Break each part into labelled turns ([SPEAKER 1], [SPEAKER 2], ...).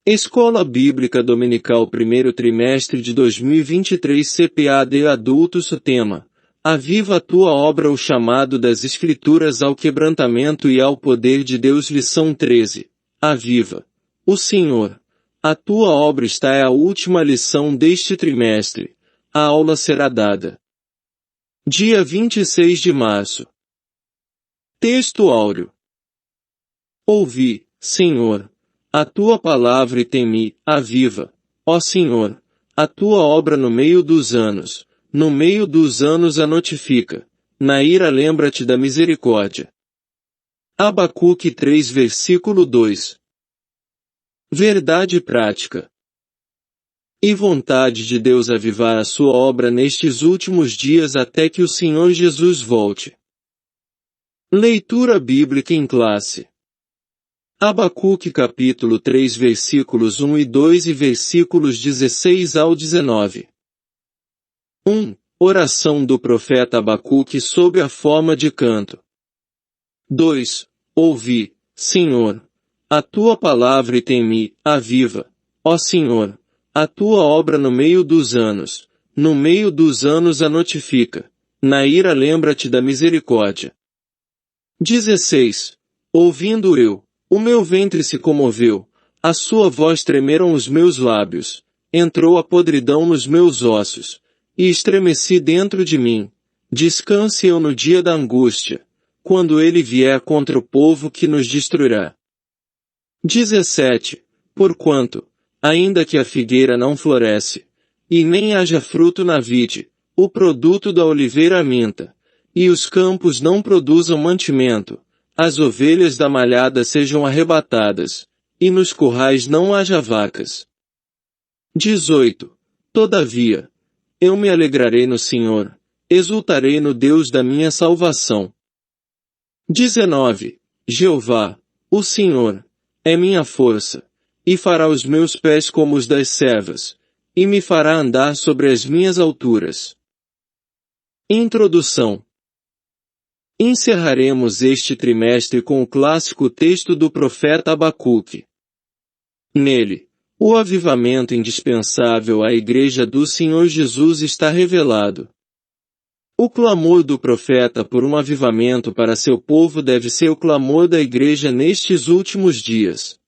[SPEAKER 1] Escola Bíblica Dominical Primeiro Trimestre de 2023 CPAD Adultos. O tema: Aviva a tua obra. O chamado das Escrituras ao quebrantamento e ao poder de Deus. Lição 13. Aviva o Senhor. A tua obra. Esta é a última lição deste trimestre. A aula será dada dia 26 de março. Texto áureo. Ouvi, Senhor, a tua palavra e temi, aviva, ó Senhor, a tua obra no meio dos anos a notifica, na ira lembra-te da misericórdia. Abacuque 3 versículo 2. Verdade prática. E vontade de Deus avivar a sua obra nestes últimos dias até que o Senhor Jesus volte. Leitura bíblica em classe. Abacuque capítulo 3 versículos 1 e 2 e versículos 16 ao 19. 1. Oração do profeta Abacuque sob a forma de canto. 2. Ouvi, Senhor, a tua palavra e temi, aviva, ó Senhor, a tua obra no meio dos anos a notifica, na ira lembra-te da misericórdia. 16. Ouvindo eu, o meu ventre se comoveu, a sua voz tremeram os meus lábios, entrou a podridão nos meus ossos, e estremeci dentro de mim. Descanse eu no dia da angústia, quando ele vier contra o povo que nos destruirá. 17. Porquanto, ainda que a figueira não floresce, e nem haja fruto na vide, o produto da oliveira minta, e os campos não produzam mantimento, as ovelhas da malhada sejam arrebatadas, e nos currais não haja vacas. 18. Todavia, eu me alegrarei no Senhor, exultarei no Deus da minha salvação. 19. Jeová, o Senhor, é minha força, e fará os meus pés como os das servas, e me fará andar sobre as minhas alturas. Introdução. Encerraremos este trimestre com o clássico texto do profeta Abacuque. Nele, o avivamento indispensável à Igreja do Senhor Jesus está revelado. O clamor do profeta por um avivamento para seu povo deve ser o clamor da Igreja nestes últimos dias.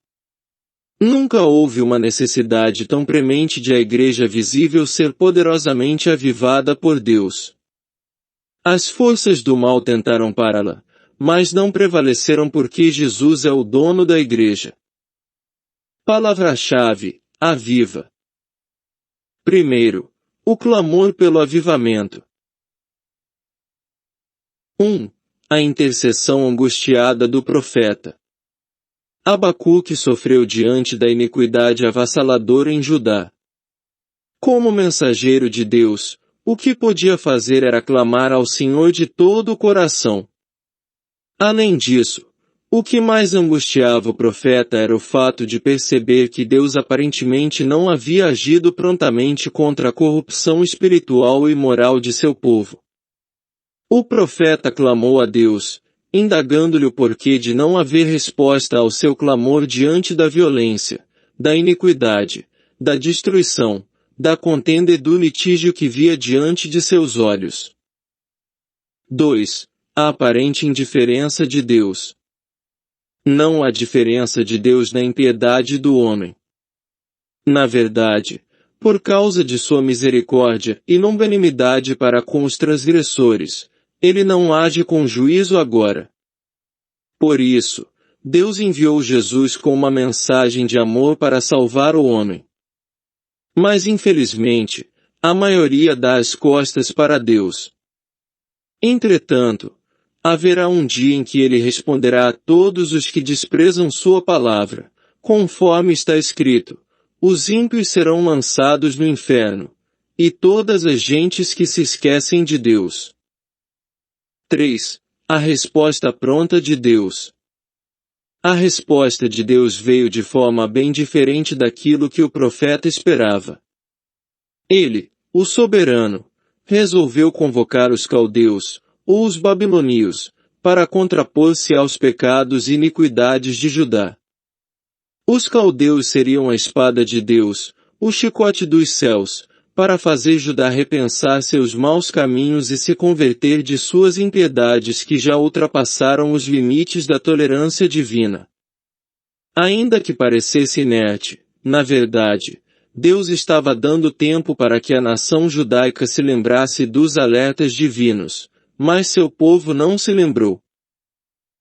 [SPEAKER 1] Nunca houve uma necessidade tão premente de a Igreja visível ser poderosamente avivada por Deus. As forças do mal tentaram pará-la, mas não prevaleceram porque Jesus é o dono da Igreja. Palavra-chave: aviva. Primeiro, o clamor pelo avivamento. 1. A intercessão angustiada do profeta. Abacuque sofreu diante da iniquidade avassaladora em Judá. Como mensageiro de Deus, o que podia fazer era clamar ao Senhor de todo o coração. Além disso, o que mais angustiava o profeta era o fato de perceber que Deus aparentemente não havia agido prontamente contra a corrupção espiritual e moral de seu povo. O profeta clamou a Deus, indagando-lhe o porquê de não haver resposta ao seu clamor diante da violência, da iniquidade, da destruição, da contenda e do litígio que via diante de seus olhos. 2. A aparente indiferença de Deus. Não há diferença de Deus na impiedade do homem. Na verdade, por causa de sua misericórdia e longanimidade para com os transgressores, ele não age com juízo agora. Por isso, Deus enviou Jesus com uma mensagem de amor para salvar o homem. Mas infelizmente, a maioria dá as costas para Deus. Entretanto, haverá um dia em que ele responderá a todos os que desprezam sua palavra, conforme está escrito: os ímpios serão lançados no inferno, e todas as gentes que se esquecem de Deus. 3. A resposta pronta de Deus. A resposta de Deus veio de forma bem diferente daquilo que o profeta esperava. Ele, o soberano, resolveu convocar os caldeus, ou os babilônios, para contrapor-se aos pecados e iniquidades de Judá. Os caldeus seriam a espada de Deus, o chicote dos céus, para fazer Judá repensar seus maus caminhos e se converter de suas impiedades que já ultrapassaram os limites da tolerância divina. Ainda que parecesse inerte, na verdade, Deus estava dando tempo para que a nação judaica se lembrasse dos alertas divinos, mas seu povo não se lembrou.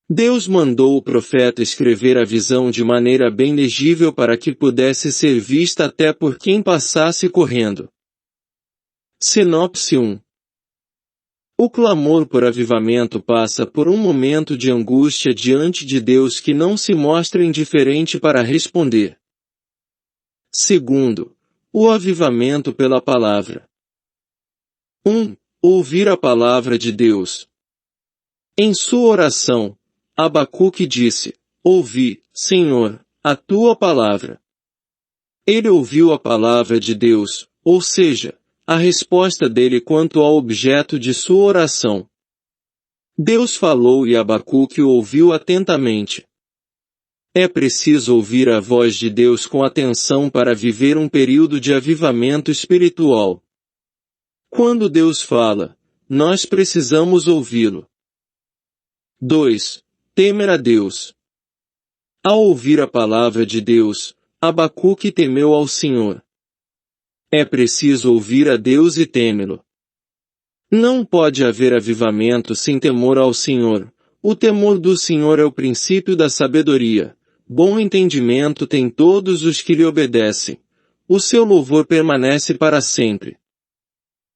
[SPEAKER 1] Deus mandou o profeta escrever a visão de maneira bem legível para que pudesse ser vista até por quem passasse correndo. Sinopse 1. O clamor por avivamento passa por um momento de angústia diante de Deus que não se mostra indiferente para responder. Segundo, o avivamento pela palavra. 1. Ouvir a palavra de Deus. Em sua oração, Abacuque disse: Ouvi, Senhor, a tua palavra. Ele ouviu a palavra de Deus, ou seja, a resposta dele quanto ao objeto de sua oração. Deus falou e Abacuque o ouviu atentamente. É preciso ouvir a voz de Deus com atenção para viver um período de avivamento espiritual. Quando Deus fala, nós precisamos ouvi-lo. 2. Temer a Deus. Ao ouvir a palavra de Deus, Abacuque temeu ao Senhor. É preciso ouvir a Deus e temê-lo. Não pode haver avivamento sem temor ao Senhor. O temor do Senhor é o princípio da sabedoria. Bom entendimento tem todos os que lhe obedecem. O seu louvor permanece para sempre.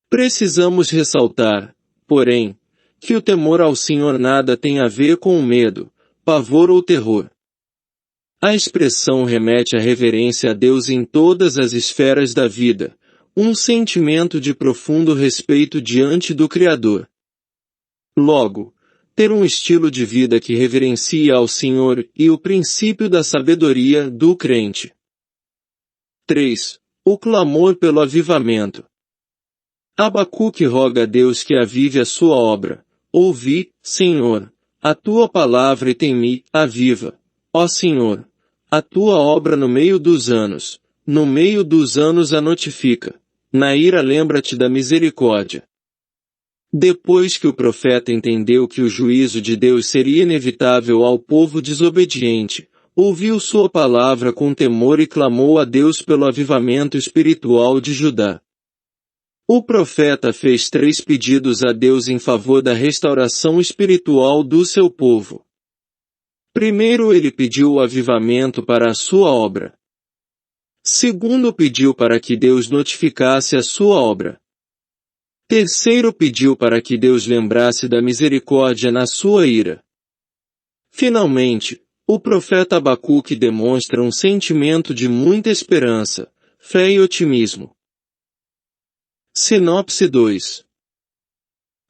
[SPEAKER 1] Precisamos ressaltar, porém, que o temor ao Senhor nada tem a ver com o medo, pavor ou terror. A expressão remete à reverência a Deus em todas as esferas da vida, um sentimento de profundo respeito diante do Criador. Logo, ter um estilo de vida que reverencia ao Senhor e o princípio da sabedoria do crente. 3. O clamor pelo avivamento. Abacuque roga a Deus que avive a sua obra. Ouvi, Senhor, a tua palavra e tem-me, aviva, ó Senhor, a tua obra no meio dos anos a notifica. Na ira lembra-te da misericórdia. Depois que o profeta entendeu que o juízo de Deus seria inevitável ao povo desobediente, ouviu sua palavra com temor e clamou a Deus pelo avivamento espiritual de Judá. O profeta fez 3 pedidos a Deus em favor da restauração espiritual do seu povo. Primeiro ele pediu o avivamento para a sua obra. Segundo pediu para que Deus notificasse a sua obra. Terceiro pediu para que Deus lembrasse da misericórdia na sua ira. Finalmente, o profeta Abacuque demonstra um sentimento de muita esperança, fé e otimismo. Sinopse 2.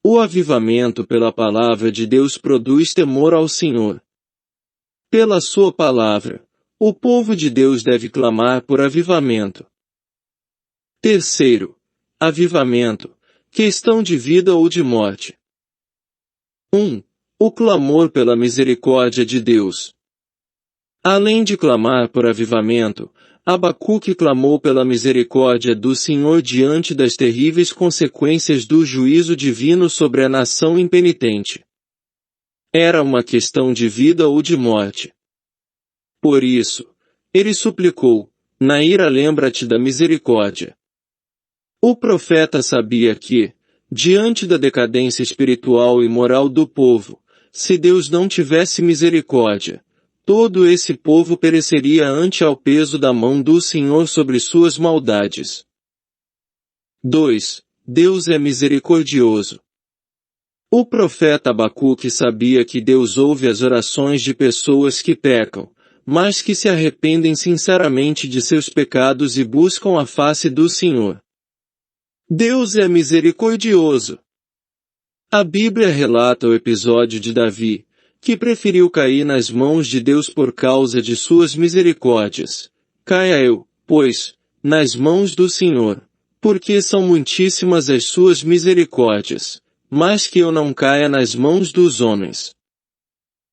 [SPEAKER 1] O avivamento pela palavra de Deus produz temor ao Senhor. Pela sua palavra, o povo de Deus deve clamar por avivamento. Terceiro, avivamento, questão de vida ou de morte. 1. O clamor pela misericórdia de Deus. Além de clamar por avivamento, Abacuque clamou pela misericórdia do Senhor diante das terríveis consequências do juízo divino sobre a nação impenitente. Era uma questão de vida ou de morte. Por isso, ele suplicou, na ira lembra-te da misericórdia. O profeta sabia que, diante da decadência espiritual e moral do povo, se Deus não tivesse misericórdia, todo esse povo pereceria ante ao peso da mão do Senhor sobre suas maldades. 2. Deus é misericordioso. O profeta Abacuque sabia que Deus ouve as orações de pessoas que pecam, mas que se arrependem sinceramente de seus pecados e buscam a face do Senhor. Deus é misericordioso. A Bíblia relata o episódio de Davi, que preferiu cair nas mãos de Deus por causa de suas misericórdias. Caia eu, pois, nas mãos do Senhor, porque são muitíssimas as suas misericórdias, mas que eu não caia nas mãos dos homens.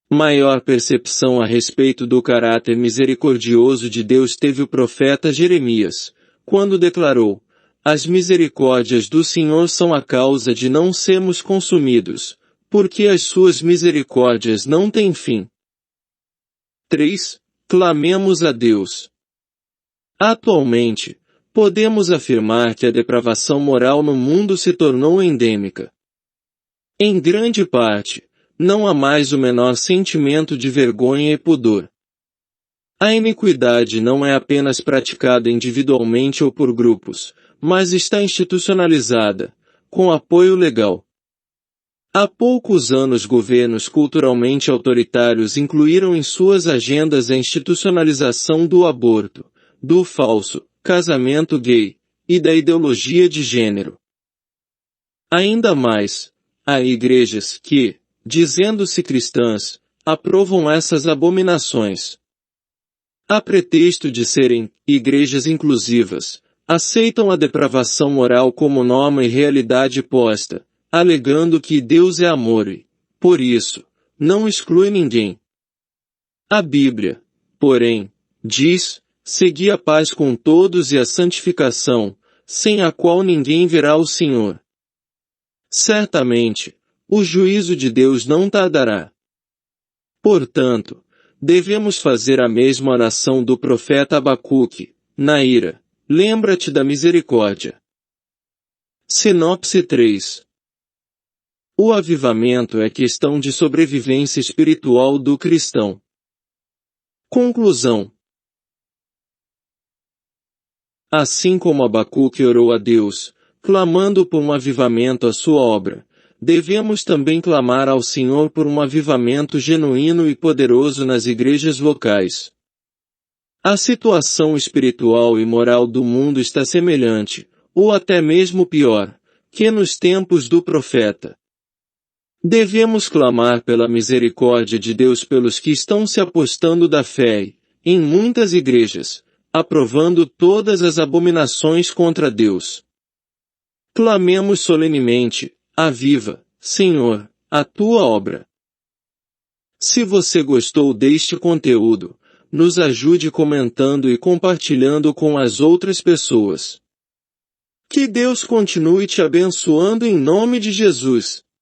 [SPEAKER 1] Maior percepção a respeito do caráter misericordioso de Deus teve o profeta Jeremias, quando declarou: "As misericórdias do Senhor são a causa de não sermos consumidos, porque as suas misericórdias não têm fim." 3. Clamemos a Deus. Atualmente, podemos afirmar que a depravação moral no mundo se tornou endêmica. Em grande parte, não há mais o menor sentimento de vergonha e pudor. A iniquidade não é apenas praticada individualmente ou por grupos, mas está institucionalizada, com apoio legal. Há poucos anos governos culturalmente autoritários incluíram em suas agendas a institucionalização do aborto, do falso casamento gay e da ideologia de gênero. Ainda mais, há igrejas que, dizendo-se cristãs, aprovam essas abominações. A pretexto de serem igrejas inclusivas, aceitam a depravação moral como norma e realidade posta, alegando que Deus é amor e, por isso, não exclui ninguém. A Bíblia, porém, diz: "Segui a paz com todos e a santificação, sem a qual ninguém verá o Senhor." Certamente, o juízo de Deus não tardará. Portanto, devemos fazer a mesma oração do profeta Abacuque: "Na ira, lembra-te da misericórdia." Sinopse 3. O avivamento é questão de sobrevivência espiritual do cristão. Conclusão. Assim como Abacuque orou a Deus, clamando por um avivamento à sua obra, devemos também clamar ao Senhor por um avivamento genuíno e poderoso nas igrejas locais. A situação espiritual e moral do mundo está semelhante, ou até mesmo pior, que nos tempos do profeta. Devemos clamar pela misericórdia de Deus pelos que estão se apostando da fé, em muitas igrejas, aprovando todas as abominações contra Deus. Clamemos solenemente: "Aviva, Senhor, a tua obra." Se você gostou deste conteúdo, nos ajude comentando e compartilhando com as outras pessoas. Que Deus continue te abençoando em nome de Jesus.